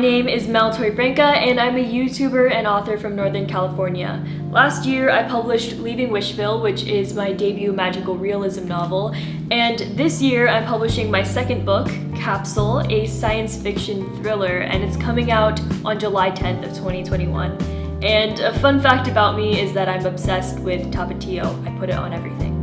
My name is Mel Torrefranca and I'm a YouTuber and author from Northern California. Last year I published Leaving Wishville, which is my debut magical realism novel, and this year I'm publishing my second book, Capsule, a science fiction thriller, and it's coming out on July 10th of 2021. And a fun fact about me is that I'm obsessed with Tapatio. I put it on everything.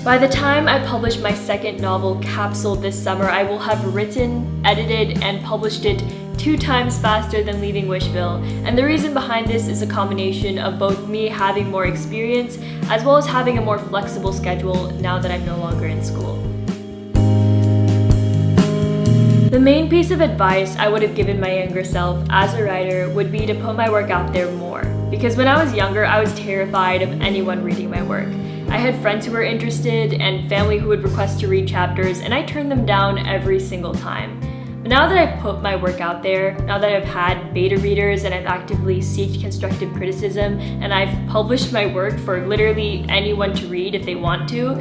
By the time I publish my second novel, Capsule, this summer, I will have written, edited, and published it 2 times faster than Leaving Wishville. And the reason behind this is a combination of both me having more experience as well as having a more flexible schedule now that I'm no longer in school. The main piece of advice I would have given my younger self as a writer would be to put my work out there more. Because when I was younger, I was terrified of anyone reading my work. I had friends who were interested and family who would request to read chapters, and I turned them down every single time. But now that I've put my work out there, now that I've had beta readers and I've actively sought constructive criticism, and I've published my work for literally anyone to read if they want to,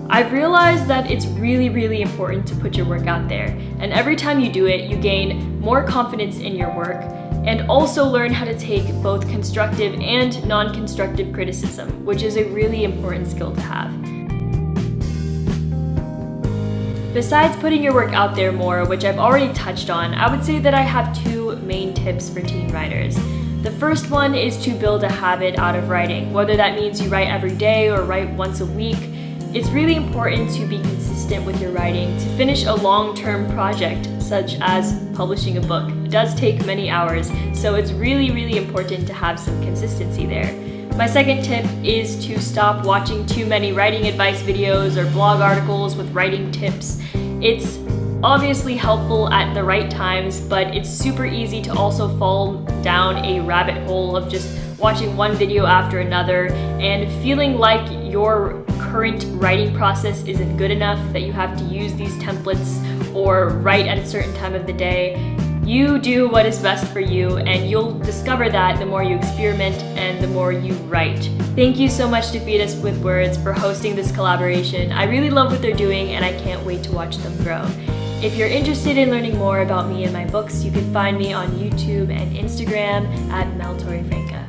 I've realized that it's really important to put your work out there. And every time you do it, you gain more confidence in your work and also learn how to take both constructive and non-constructive criticism, which is a really important skill to have. Besides putting your work out there more, which I've already touched on, I would say that I have 2 main tips for teen writers. The first one is to build a habit out of writing, whether that means you write every day or write once a week. It's really important to be consistent with your writing to finish a long-term project, such as publishing a book. It does take many hours, so it's really important to have some consistency there. My second tip is to stop watching too many writing advice videos or blog articles with writing tips. It's obviously helpful at the right times, but it's super easy to also fall down a rabbit hole of just watching one video after another and feeling like your current writing process isn't good enough, that you have to use these templates or write at a certain time of the day. You do what is best for you, and you'll discover that the more you experiment and the more you write. Thank you so much to Feed Us With Words for hosting this collaboration. I really love what they're doing and I can't wait to watch them grow. If you're interested in learning more about me and my books, you can find me on YouTube and Instagram at Mel Torrefranca.